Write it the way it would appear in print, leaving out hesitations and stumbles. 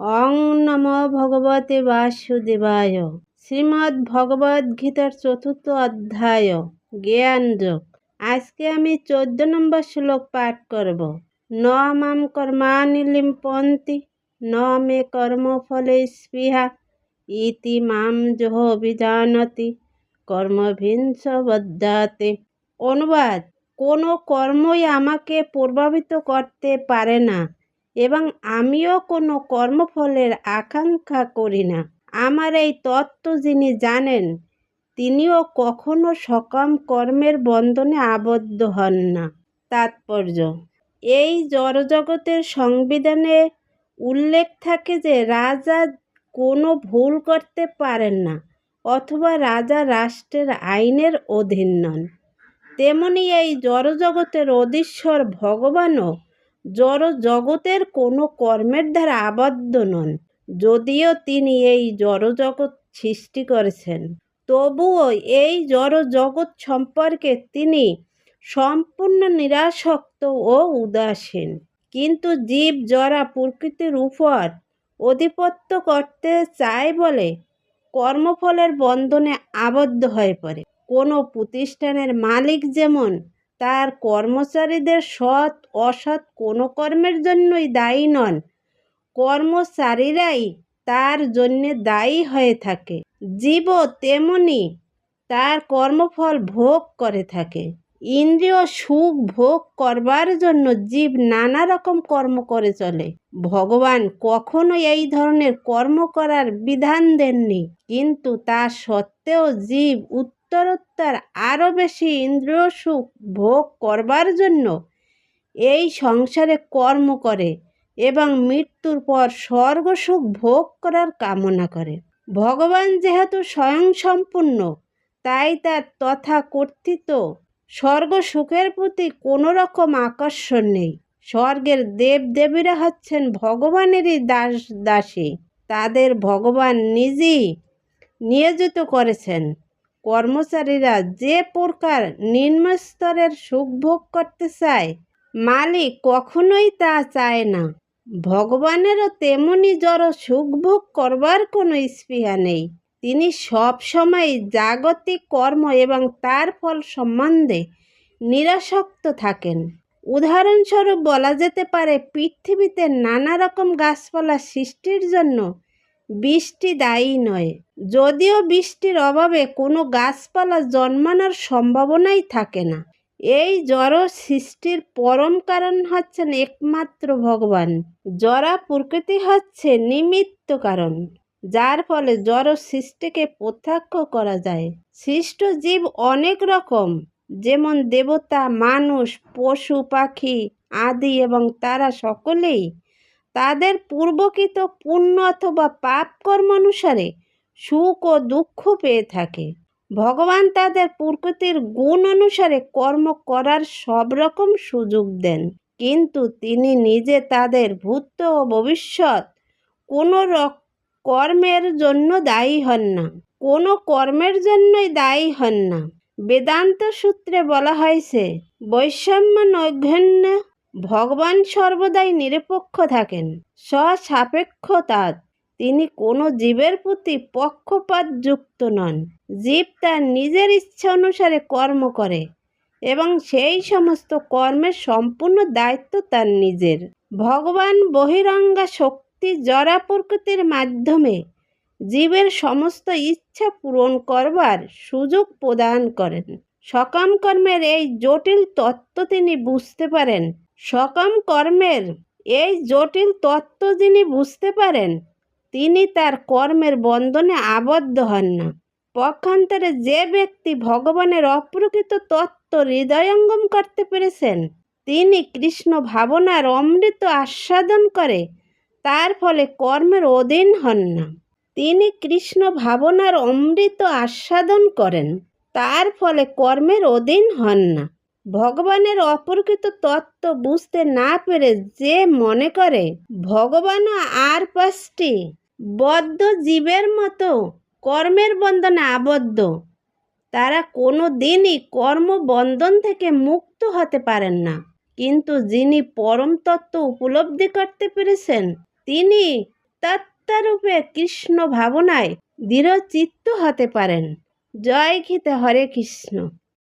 অং নমো ভগবতে বাসুদেবায়। শ্রীমদ্ ভগবদ গীতার 4th অধ্যায় জ্ঞান যোগ। আজকে আমি 14 নম্বর শ্লোক পাঠ করব। ন মাম কর্মাণি লিম্পন্তি ন মে কর্মফলে স্পৃহা ইতি মাম যোহ বিজানতি কর্মভিন্স বদ্যাতে। অনুবাদ: কোনো কর্মই আমাকে প্রভাবিত করতে পারে না এবং আমিও কোনো কর্মফলের আকাঙ্ক্ষা করি না। আমার এই তত্ত্ব যিনি জানেন তিনিও কখনো সকাম কর্মের বন্ধনে আবদ্ধ হন না। তাৎপর্য: এই জড়জগতের সংবিধানে উল্লেখ থাকে যে রাজা কোনো ভুল করতে পারেন না অথবা রাজা রাষ্ট্রের আইনের অধীন নন। তেমনি এই জড়জগতের অধীশ্বর ভগবানও জড় জগতের কোনো কর্মের দ্বারা আবদ্ধ নন। যদিও তিনি এই জড়জগৎ সৃষ্টি করেছেন, তবুও এই জড় জগৎ সম্পর্কে তিনি সম্পূর্ণ নিরাসক্ত ও উদাসীন। কিন্তু জীব জড়া প্রকৃতির উপর আধিপত্য করতে চায় বলে কর্মফলের বন্ধনে আবদ্ধ হয়ে পড়ে। কোনো প্রতিষ্ঠানের মালিক যেমন তার কর্মচারীদের সৎ অসৎ কোনো কর্মের জন্যই দায়ী নন, কর্মচারীরাই তার জন্য দায়ী হয়ে থাকে। জীবও তেমনি তার কর্মফল ভোগ করে থাকে। ইন্দ্রিয় সুখ ভোগ করবার জন্য জীব নানা রকম কর্ম করে চলে। ভগবান কখনো এই ধরনের কর্ম করার বিধান দেননি, কিন্তু তা সত্ত্বেও জীব উত্তরোত্তর আরও বেশি ইন্দ্রিয় সুখ ভোগ করবার জন্য এই সংসারে কর্ম করে এবং মৃত্যুর পর স্বর্গ সুখ ভোগ করার কামনা করে। ভগবান যেহেতু স্বয়ং সম্পূর্ণ, তাই তার তথাকথিত স্বর্গ সুখের প্রতি কোনো রকম আকর্ষণ নেই। স্বর্গের দেবদেবীরা হচ্ছেন ভগবানেরই দাস দাসী, তাদের ভগবান নিজেই নিয়োজিত করেছেন। কর্মচারীরা যে প্রকার নিম্নস্তরের সুখ ভোগ করতে চায়, মালিক কখনোই তা চায় না। ভগবানেরও তেমনি জড় সুখ ভোগ করবার কোনো স্পৃহা নেই। তিনি সব সময় জাগতিক কর্ম এবং তার ফল সম্বন্ধে নিরাসক্ত থাকেন। উদাহরণস্বরূপ বলা যেতে পারে, পৃথিবীতে নানা রকম গাছপালা সৃষ্টির জন্য বৃষ্টি দায়ী নয়। যদিও বৃষ্টির অভাবে কোনো গাছপালা জন্মানোর সম্ভাবনাই থাকে না। এই জড় সৃষ্টির পরম কারণ হচ্ছেন একমাত্র ভগবান। জড়া প্রকৃতি হচ্ছে নিমিত্ত কারণ, যার ফলে জড় সৃষ্টিকে প্রত্যক্ষ করা যায়। সৃষ্ট জীব অনেক রকম, যেমন দেবতা, মানুষ, পশু পাখি আদি, এবং তারা সকলেই তাদের পূর্বকৃত পুণ্য অথবা পাপ কর্ম অনুসারে সুখ ও দুঃখ পেয়ে থাকে। ভগবান তাদের প্রকৃতির গুণ অনুসারে কর্ম করার সব রকম সুযোগ দেন, কিন্তু তিনি নিজে তাদের ভূত ও ভবিষ্যৎ কোনো কর্মের জন্য দায়ী হন না। কোনো কর্মের জন্যই দায়ী হন না। বেদান্ত সূত্রে বলা হয়েছে, বৈষম্য নৈর্ঘণ্য। ভগবান সর্বদাই নিরপেক্ষ থাকেন, স্বসাপেক্ষতাৎ। তিনি কোনো জীবের প্রতি পক্ষপাতযুক্ত নন। জীব তার নিজের ইচ্ছা অনুসারে কর্ম করে এবং সেই সমস্ত কর্মের সম্পূর্ণ দায়িত্ব তার নিজের। ভগবান বহিরঙ্গা শক্তি জড়া প্রকৃতির মাধ্যমে জীবের সমস্ত ইচ্ছা পূরণ করবার সুযোগ প্রদান করেন। সকাম কর্মের এই জটিল তত্ত্ব তিনি বুঝতে পারেন। সকাম কর্মের এই জটিল তত্ত্ব যিনি বুঝতে পারেন, তিনি তার কর্মের বন্ধনে আবদ্ধ হন না। পক্ষান্তরে যে ব্যক্তি ভগবানের অপ্রকৃত তত্ত্ব হৃদয়ঙ্গম করতে পেরেছেন, তিনি কৃষ্ণ ভাবনার অমৃত আস্বাদন করে তার ফলে কর্মের অধীন হন না। তিনি কৃষ্ণ ভাবনার অমৃত আস্বাদন করেন, তার ফলে কর্মের অধীন হন না। ভগবানের অপ্রকৃত তত্ত্ব বুঝতে না পেরে যে মনে করে ভগবানও আর 5টি বদ্ধ জীবের মতো কর্মের বন্ধনে আবদ্ধ, তারা কোনো দিনই কর্মবন্ধন থেকে মুক্ত হতে পারেন না। কিন্তু যিনি পরম তত্ত্ব উপলব্ধি করতে পেরেছেন, তিনি তত্ত্বরূপে কৃষ্ণ ভাবনায় দৃঢ়চিত্ত হতে পারেন। জয় গীতা, হরে কৃষ্ণ।